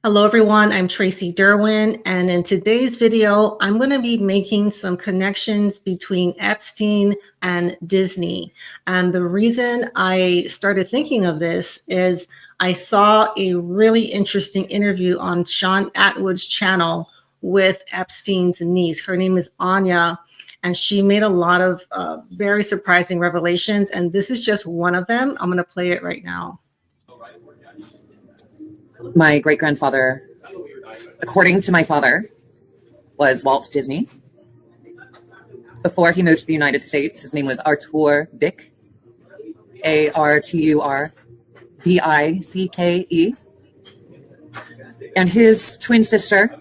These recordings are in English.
Hello everyone, I'm Tracy Derwin, and in today's video, I'm going to be making some connections between Epstein and Disney. And the reason I started thinking of this is I saw a really interesting interview on Sean Atwood's channel with Epstein's niece. Her name is Anya, and she made a lot of very surprising revelations, and this is just one of them. I'm going to play it right now. My great-grandfather, according to my father, was Walt Disney. Before he moved to the United States, his name was Artur Bick, Arbicke. And his twin sister,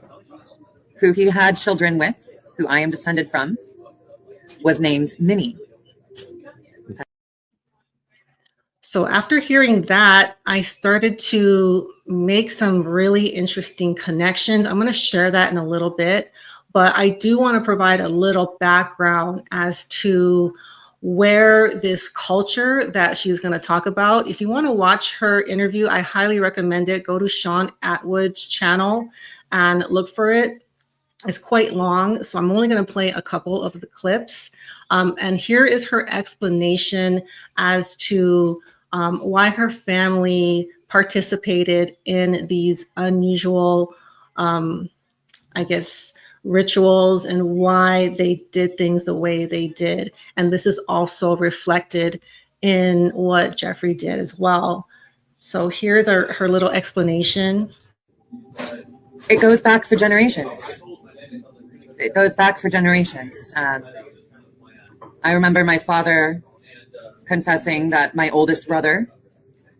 who he had children with, who I am descended from, was named Minnie. So after hearing that, I started to make some really interesting connections. I'm going to share that in a little bit, but I do want to provide a little background as to where this culture that she's going to talk about. If you want to watch her interview, I highly recommend it. Go to Sean Atwood's channel and look for it. It's quite long, so I'm only going to play a couple of the clips. And here is her explanation as to why her family participated in these unusual, I guess, rituals and why they did things the way they did. And this is also reflected in what Jeffrey did as well. So here's her little explanation. It goes back for generations. It goes back for generations. I remember my father confessing that my oldest brother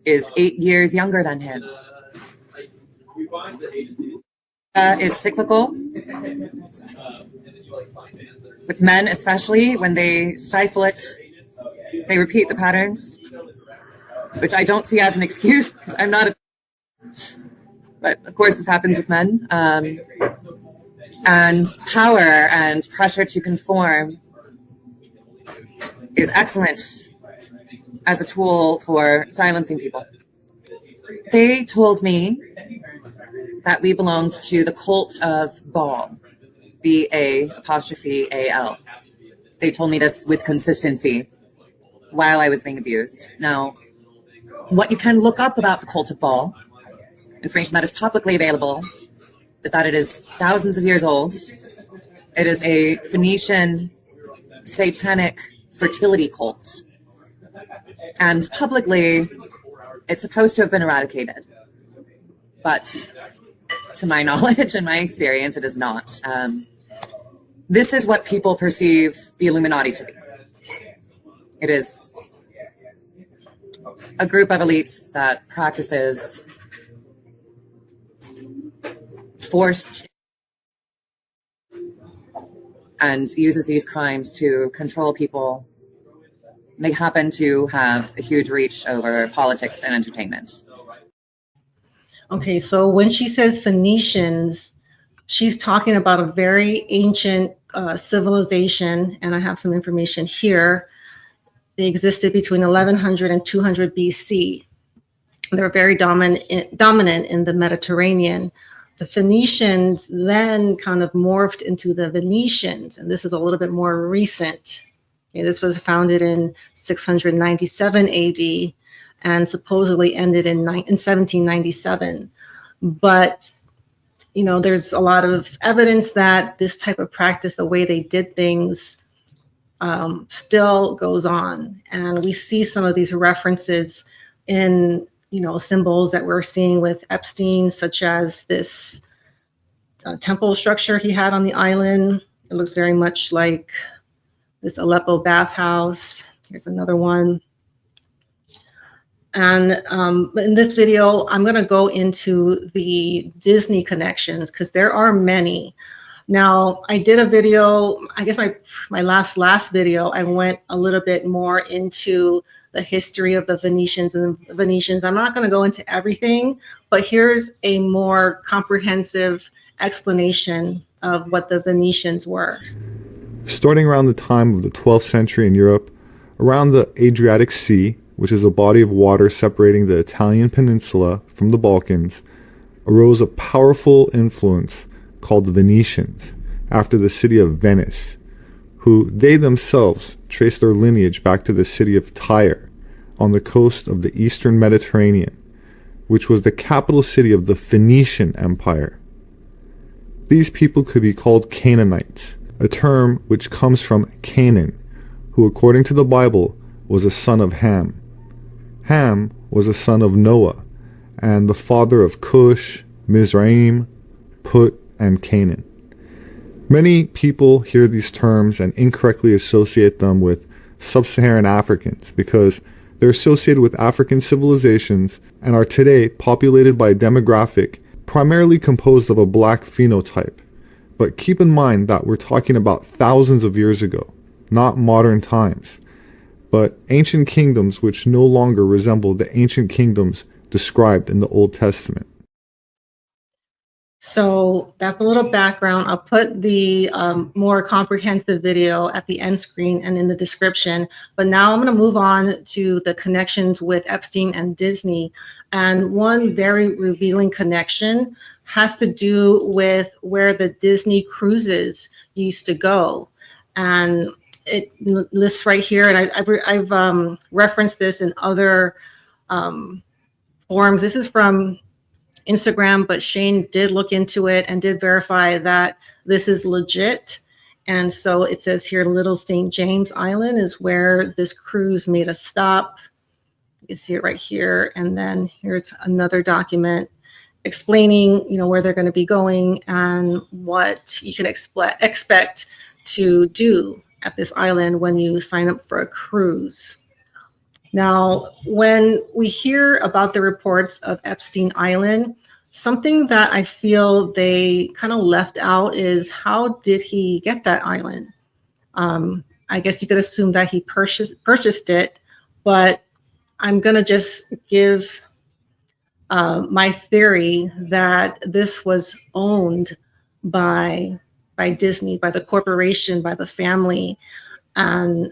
is 8 years younger than him. Is cyclical. With men, especially, when they stifle it, they repeat the patterns, which I don't see as an excuse, because I'm not a... But, of course, this happens with men. And power and pressure to conform is excellent as a tool for silencing people. They told me that we belonged to the cult of Baal, B-A''A''L. They told me this with consistency while I was being abused. Now, what you can look up about the cult of Baal, information that is publicly available, is that it is thousands of years old. It is a Phoenician satanic fertility cult. And publicly, it's supposed to have been eradicated. But to my knowledge and my experience, it is not. This is what people perceive the Illuminati to be. It is a group of elites that practices forced and uses these crimes to control people. They happen to have a huge reach over politics and entertainment. Okay, so when she says Phoenicians, she's talking about a very ancient civilization, and I have some information here. They existed between 1100 and 200 BC. They're very dominant in the Mediterranean. The Phoenicians then kind of morphed into the Venetians, and this is a little bit more recent. Okay, this was founded in 697 AD and supposedly ended in 1797. But, you know, there's a lot of evidence that this type of practice, the way they did things, still goes on. And we see some of these references in, you know, symbols that we're seeing with Epstein, such as this temple structure he had on the island. It looks very much like this Aleppo bathhouse. Here's another one. And in this video, I'm going to go into the Disney connections because there are many. Now, I did a video, I guess my last video, I went a little bit more into the history of the Venetians and Venetians. I'm not going to go into everything, but here's a more comprehensive explanation of what the Venetians were. Starting around the time of the 12th century in Europe, around the Adriatic Sea, which is a body of water separating the Italian peninsula from the Balkans, arose a powerful influence called the Venetians, after the city of Venice, who they themselves trace their lineage back to the city of Tyre on the coast of the eastern Mediterranean, which was the capital city of the Phoenician Empire. These people could be called Canaanites, a term which comes from Canaan, who according to the Bible was a son of Ham. Ham was a son of Noah, and the father of Cush, Mizraim, Put, and Canaan. Many people hear these terms and incorrectly associate them with sub-Saharan Africans because they're associated with African civilizations and are today populated by a demographic primarily composed of a black phenotype. But keep in mind that we're talking about thousands of years ago, not modern times, but ancient kingdoms which no longer resemble the ancient kingdoms described in the Old Testament. So that's a little background. I'll put the more comprehensive video at the end screen and in the description. But now I'm going to move on to the connections with Epstein and Disney. And one very revealing connection has to do with where the Disney cruises used to go. And it lists right here, and I've referenced this in other forums. This is from Instagram, but Shane did look into it and did verify that this is legit. And so it says here, Little St. James Island is where this cruise made a stop. You can see it right here. And then here's another document explaining, where they're going to be going and what you can expect to do at this island when you sign up for a cruise. Now, when we hear about the reports of Epstein Island, something that I feel they kind of left out is how did he get that island? I guess you could assume that he purchased it, but I'm going to just give my theory that this was owned by Disney, by the corporation, by the family, and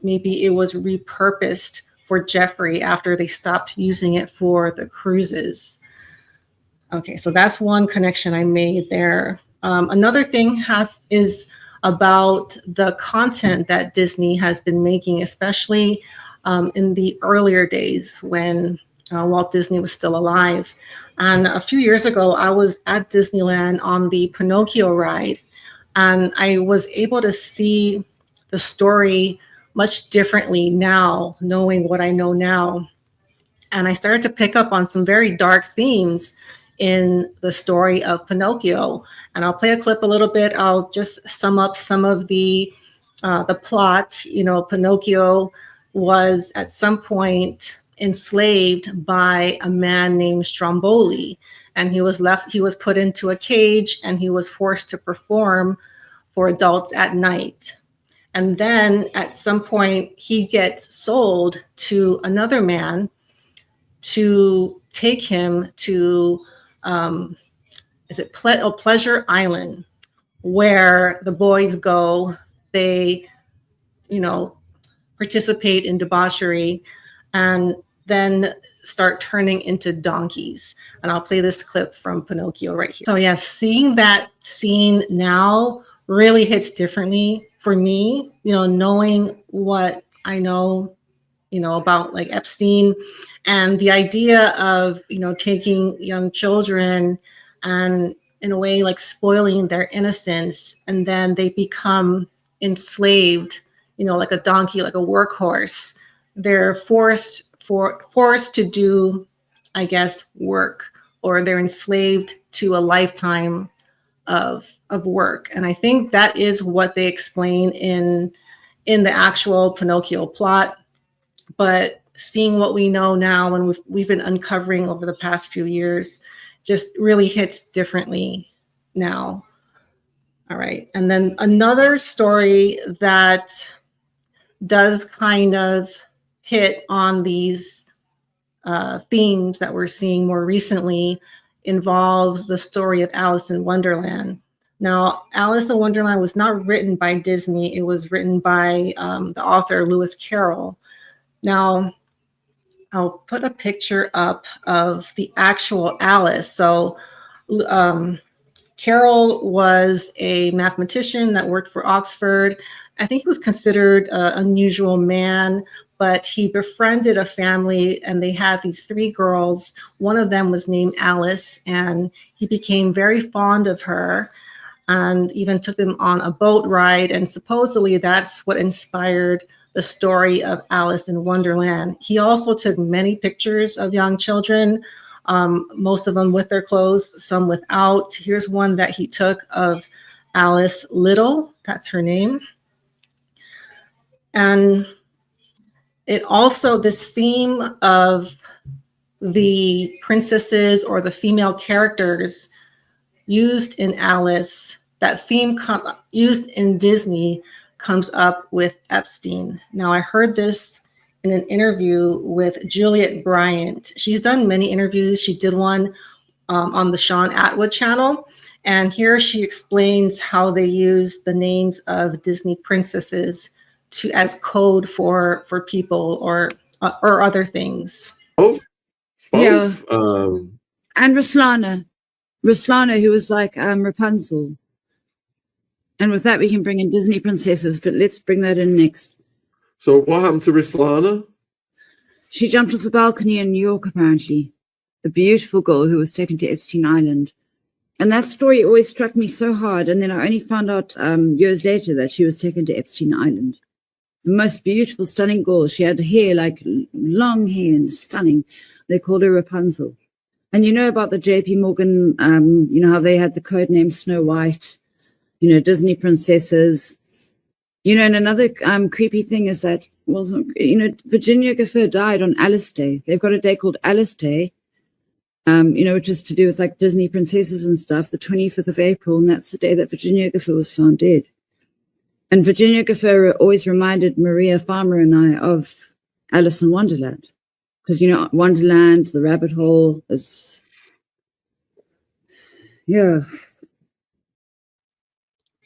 maybe it was repurposed for Jeffrey after they stopped using it for the cruises. Okay, so that's one connection I made there. Another thing is about the content that Disney has been making, especially in the earlier days when Walt Disney was still alive. And a few years ago, I was at Disneyland on the Pinocchio ride, and I was able to see the story much differently now, knowing what I know now. And I started to pick up on some very dark themes in the story of Pinocchio. And I'll play a clip a little bit. I'll just sum up some of the plot. Pinocchio was at some point enslaved by a man named Stromboli, and he was put into a cage and he was forced to perform for adults at night. And then at some point, he gets sold to another man to take him to, Pleasure Island, where the boys go. They, participate in debauchery and then start turning into donkeys. And I'll play this clip from Pinocchio right here. So yes, seeing that scene now really hits differently for me, knowing what I know, about like Epstein and the idea of, taking young children and in a way like spoiling their innocence, and then they become enslaved, like a donkey, like a workhorse. They're forced to do, I guess, work, or they're enslaved to a lifetime of work. And I think that is what they explain in the actual Pinocchio plot. But seeing what we know now and we've been uncovering over the past few years just really hits differently now. All right. And then another story that does kind of hit on these themes that we're seeing more recently involves the story of Alice in Wonderland. Now, Alice in Wonderland was not written by Disney. It was written by the author Lewis Carroll. Now, I'll put a picture up of the actual Alice. So Carroll was a mathematician that worked for Oxford. I think he was considered an unusual man, but he befriended a family and they had these three girls. One of them was named Alice, and he became very fond of her and even took them on a boat ride. And supposedly that's what inspired the story of Alice in Wonderland. He also took many pictures of young children, most of them with their clothes, some without. Here's one that he took of Alice Little, that's her name. And it also, this theme of the princesses or the female characters used in Alice, that theme used in Disney comes up with Epstein. Now, I heard this in an interview with Juliet Bryant. She's done many interviews. She did one on the Sean Atwood channel. And here she explains how they use the names of Disney princesses as code for people or other things. Both. Yeah. And Ruslana, who was like Rapunzel. And with that, we can bring in Disney princesses, but let's bring that in next. So what happened to Ruslana? She jumped off a balcony in New York, apparently. A beautiful girl who was taken to Epstein Island. And that story always struck me so hard. And then I only found out years later that she was taken to Epstein Island. The most beautiful, stunning girl. She had hair, like long hair and stunning. They called her Rapunzel. And you know about the J.P. Morgan, you know, how they had the code name Snow White, you know, Disney princesses. You know, and another creepy thing is that, well, you know, Virginia Gifford died on Alice Day. They've got a day called Alice Day, you know, which is to do with like Disney princesses and stuff, the 25th of April. And that's the day that Virginia Gifford was found dead. And Virginia Gifford always reminded Maria Farmer and I of Alice in Wonderland. Because, you know, Wonderland, the rabbit hole, is, yeah.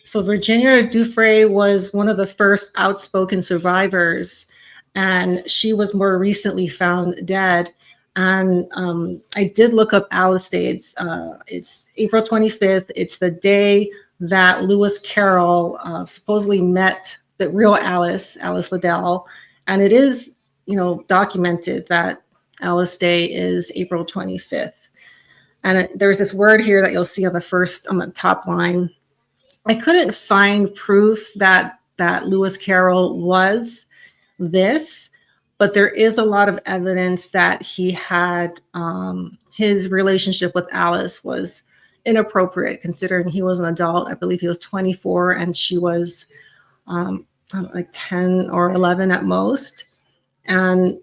So Virginia Giuffre was one of the first outspoken survivors, and she was more recently found dead. And I did look up Alice Day. It's April 25th. It's the day that Lewis Carroll supposedly met the real Alice Liddell. And it is, you know, documented that Alice Day is April 25th. And there's this word here that you'll see on the top line. I couldn't find proof that Lewis Carroll was this, but there is a lot of evidence that he had his relationship with Alice was inappropriate, considering he was an adult. I believe he was 24 and she was like 10 or 11 at most. And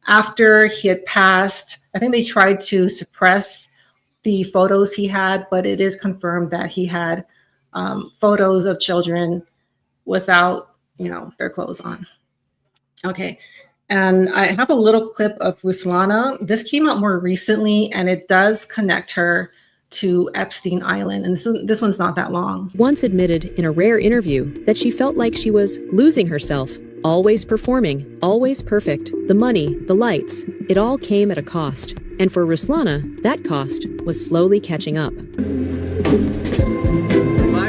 after he had passed, I think they tried to suppress the photos he had, but it is confirmed that he had photos of children without, you know, their clothes on. Okay. And I have a little clip of Ruslana. This came out more recently, and it does connect her to Epstein Island. And this one's not that long. Once admitted in a rare interview that she felt like she was losing herself, always performing, always perfect. The money, the lights, it all came at a cost. And for Ruslana, that cost was slowly catching up. Smile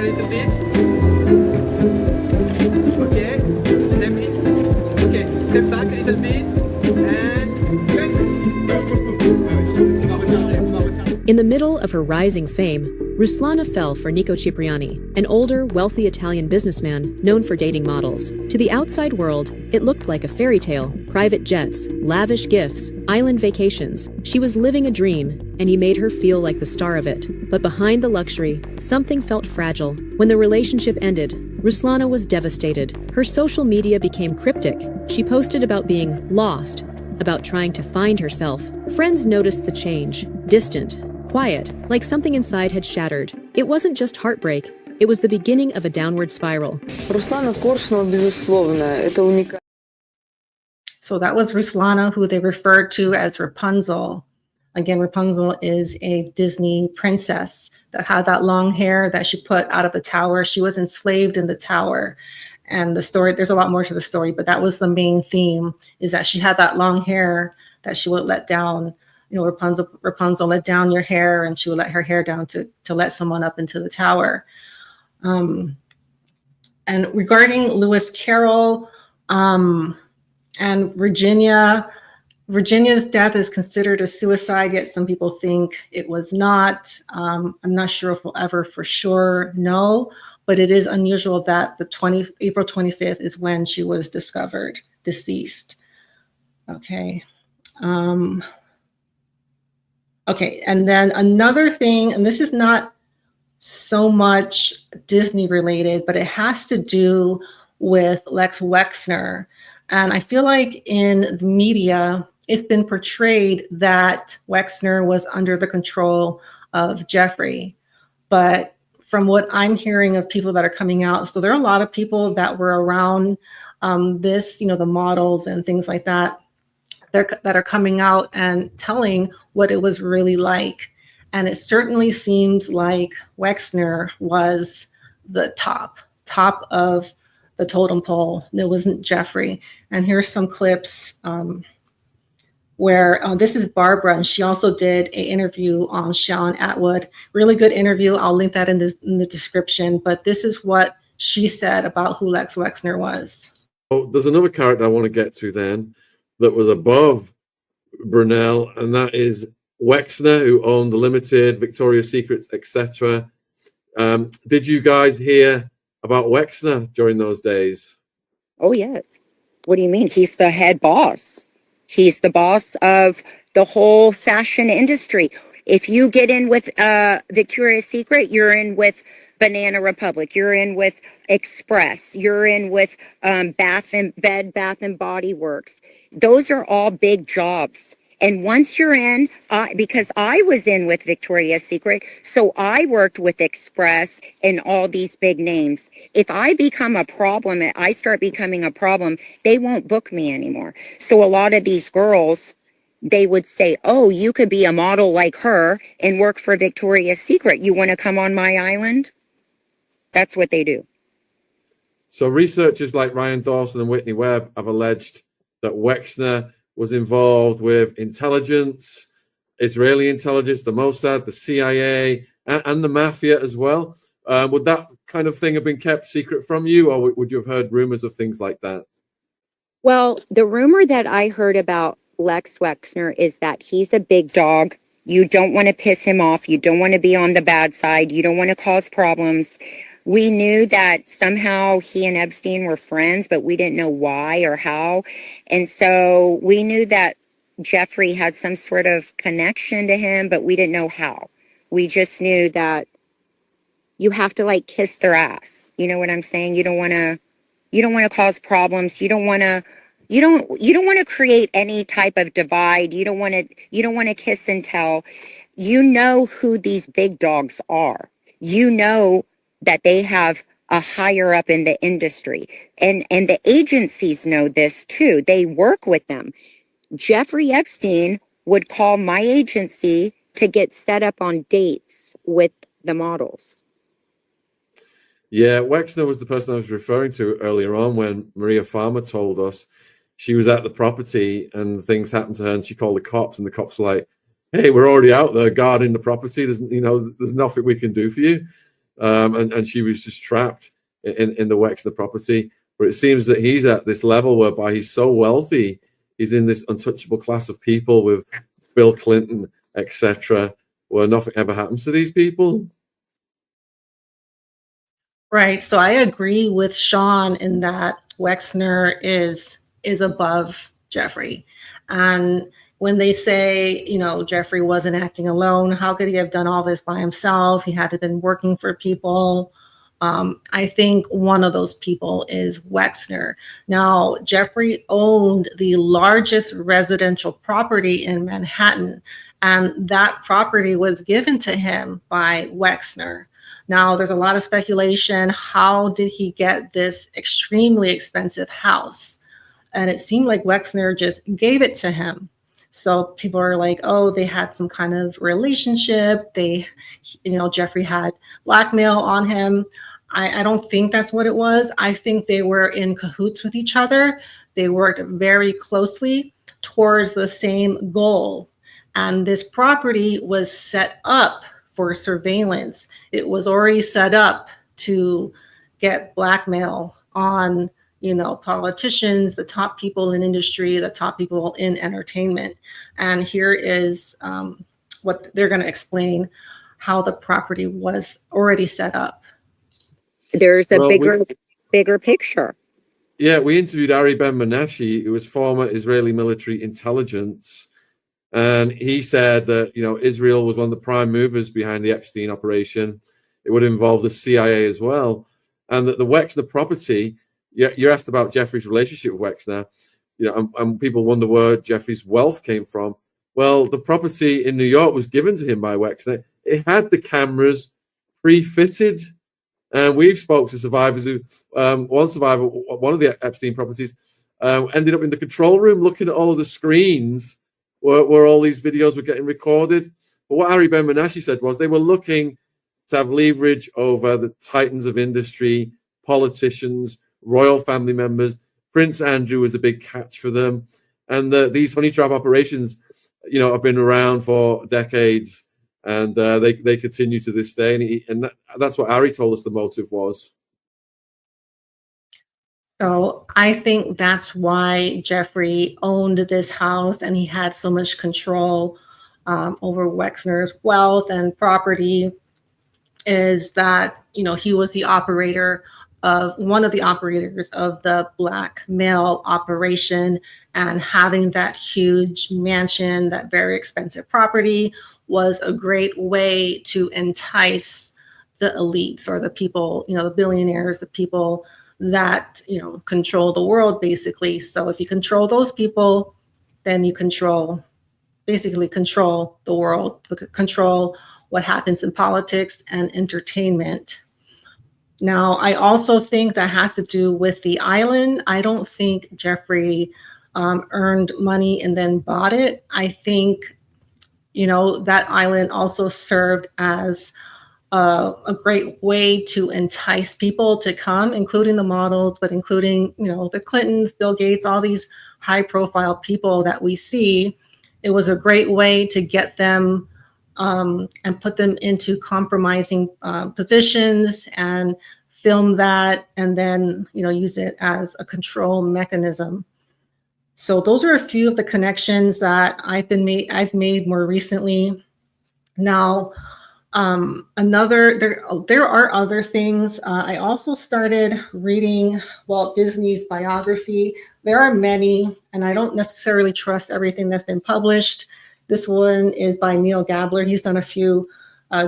a little bit. Okay. Step in. Okay. Step back a little bit. And good. In the middle of her rising fame, Ruslana fell for Nico Cipriani, an older, wealthy Italian businessman known for dating models. To the outside world, it looked like a fairy tale. Private jets, lavish gifts, island vacations. She was living a dream, and he made her feel like the star of it. But behind the luxury, something felt fragile. When the relationship ended, Ruslana was devastated. Her social media became cryptic. She posted about being lost, about trying to find herself. Friends noticed the change, distant, quiet, like something inside had shattered. It wasn't just heartbreak, it was the beginning of a downward spiral. Руслана Коршунова, безусловно, это уникально. So that was Ruslana, who they referred to as Rapunzel. Again, Rapunzel is a Disney princess that had that long hair that she put out of the tower. She was enslaved in the tower. And the story, there's a lot more to the story, but that was the main theme, is that she had that long hair that she would let down, Rapunzel let down your hair, and she would let her hair down to let someone up into the tower. And regarding Lewis Carroll and Virginia's death is considered a suicide, yet some people think it was not. I'm not sure if we'll ever for sure know, but it is unusual that April 25th is when she was discovered deceased. Okay. Okay, and then another thing, and this is not so much Disney related, but it has to do with Lex Wexner. And I feel like in the media, it's been portrayed that Wexner was under the control of Jeffrey. But from what I'm hearing of people that are coming out, so there are a lot of people that were around this, the models and things like that, that are coming out and telling what it was really like. And it certainly seems like Wexner was the top of the totem pole. It wasn't Jeffrey. And here's some clips where this is Barbara, and she also did an interview on Shawn Atwood. Really good interview. I'll link that in the description. But this is what she said about who Lex Wexner was. Oh, there's another character I want to get to then that was above Brunel, and that is Wexner, who owned the Limited, Victoria's Secrets, etc. Did you guys hear about Wexner during those days? Oh, yes. What do you mean? He's the head boss. He's the boss of the whole fashion industry. If you get in with Victoria's Secret, you're in with Banana Republic. You're in with Express. You're in with Bath and Body Works. Those are all big jobs. And once you're in, because I was in with Victoria's Secret, so I worked with Express and all these big names. If I become a problem, I start becoming a problem, they won't book me anymore. So a lot of these girls, they would say, oh, you could be a model like her and work for Victoria's Secret. You want to come on my island? That's what they do. So researchers like Ryan Dawson and Whitney Webb have alleged that Wexner was involved with intelligence, Israeli intelligence, the Mossad, the CIA, and the mafia as well. Would that kind of thing have been kept secret from you, or would you have heard rumors of things like that? Well, the rumor that I heard about Lex Wexner is that he's a big dog. You don't want to piss him off. You don't want to be on the bad side. You don't want to cause problems. We knew that somehow he and Epstein were friends, but we didn't know why or how. And so we knew that Jeffrey had some sort of connection to him, but we didn't know how. We just knew that you have to kiss their ass. You know what I'm saying? You don't want to cause problems. You don't want to create any type of divide. You don't want to kiss and tell. You know who these big dogs are. You know that they have a higher up in the industry. And the agencies know this too. They work with them. Jeffrey Epstein would call my agency to get set up on dates with the models. Yeah, Wexner was the person I was referring to earlier on when Maria Farmer told us she was at the property and things happened to her and she called the cops, and the cops were like, hey, we're already out there guarding the property. There's nothing we can do for you. And she was just trapped in the Wexner property. But it seems that he's at this level whereby he's so wealthy, he's in this untouchable class of people with Bill Clinton, etc., where nothing ever happens to these people. Right. So I agree with Sean in that Wexner is above Jeffrey. And when they say, Jeffrey wasn't acting alone, how could he have done all this by himself? He had to have been working for people. I think one of those people is Wexner. Now, Jeffrey owned the largest residential property in Manhattan, and that property was given to him by Wexner. Now, there's a lot of speculation. How did he get this extremely expensive house? And it seemed like Wexner just gave it to him. So people are like, oh, they had some kind of relationship. Jeffrey had blackmail on him. I don't think that's what it was. I think they were in cahoots with each other. They worked very closely. towards the same goal. And this property was set up for surveillance. It was already set up to get blackmail on, politicians, the top people in industry, the top people in entertainment. And here is what they're going to explain how the property was already set up. There's a bigger picture. Yeah, we interviewed Ari Ben Menashe, who was former Israeli military intelligence. And he said that, Israel was one of the prime movers behind the Epstein operation. It would involve the CIA as well. And that the Wexner property, you're asked about Jeffrey's relationship with Wexner, and people wonder where Jeffrey's wealth came from. Well, the property in New York was given to him by Wexner. It had the cameras pre-fitted. And we've spoke to survivors who, one survivor, one of the Epstein properties, ended up in the control room looking at all of the screens where all these videos were getting recorded. But what Ari Ben Menashe said was they were looking to have leverage over the titans of industry, politicians, royal family members. Prince Andrew was a big catch for them. And these honey trap operations, have been around for decades. And they continue to this day. And that's what Ari told us the motive was. So I think that's why Jeffrey owned this house and he had so much control over Wexner's wealth and property, is that, he was the operator of one of the operators of the blackmail operation, and having that huge mansion, that very expensive property, was a great way to entice the elites or the people, the billionaires, the people that, control the world, basically. So if you control those people, then you basically control the world, control what happens in politics and entertainment. Now, I also think that has to do with the island. I don't think Jeffrey earned money and then bought it. I think, that island also served as a great way to entice people to come, including the models, but including, the Clintons, Bill Gates, all these high profile people that we see. It was a great way to get them and put them into compromising positions and film that, and then, use it as a control mechanism. So those are a few of the connections that I've made more recently. Now, there are other things. I also started reading Walt Disney's biography. There are many, and I don't necessarily trust everything that's been published. This one is by Neil Gabler. He's done a few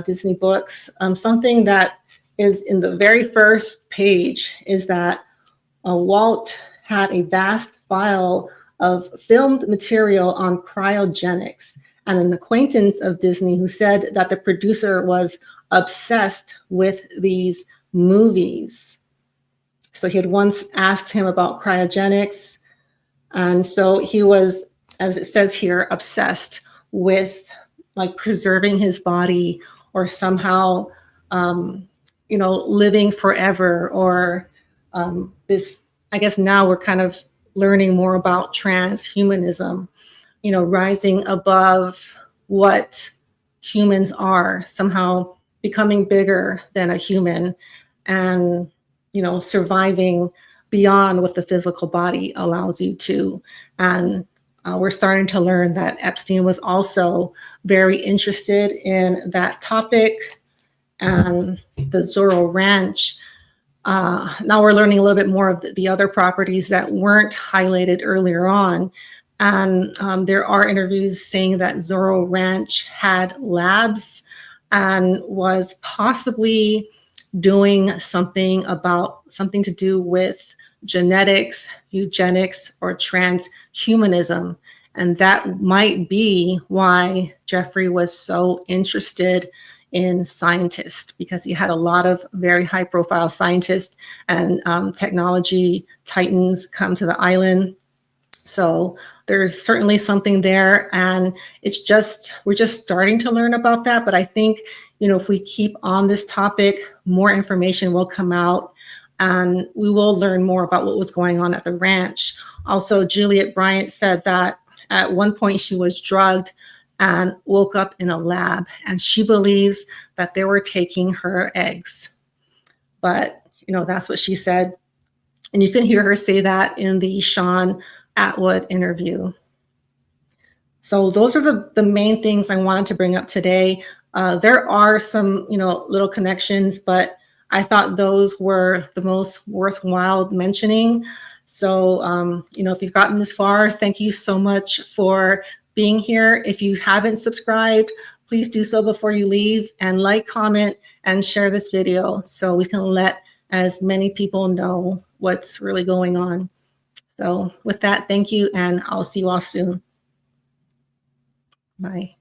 Disney books. Something that is in the very first page is that Walt had a vast file of filmed material on cryogenics, and an acquaintance of Disney who said that the producer was obsessed with these movies. So he had once asked him about cryogenics, and so he was, as it says here, obsessed with preserving his body, or somehow living forever, or this, I guess now we're kind of learning more about transhumanism, rising above what humans are, somehow becoming bigger than a human, and, surviving beyond what the physical body allows you to. And we're starting to learn that Epstein was also very interested in that topic, and the Zorro Ranch. Now we're learning a little bit more of the other properties that weren't highlighted earlier on. And there are interviews saying that Zorro Ranch had labs and was possibly doing something to do with genetics, eugenics, or transhumanism. And that might be why Jeffrey was so interested in scientists, because he had a lot of very high profile scientists and technology titans come to the island. So there's certainly something there, and we're just starting to learn about that. But I think, if we keep on this topic, more information will come out, and we will learn more about what was going on at the ranch. Also, Juliet Bryant said that at one point she was drugged and woke up in a lab, and she believes that they were taking her eggs. But, you know, that's what she said. And you can hear her say that in the Sean Atwood interview. So those are the main things I wanted to bring up today. There are some, you know, little connections, but I thought those were the most worthwhile mentioning. So, you know, if you've gotten this far, thank you so much for being here. If you haven't subscribed, please do so before you leave, and like, comment, and share this video so we can let as many people know what's really going on. So with that, thank you, and I'll see you all soon. Bye.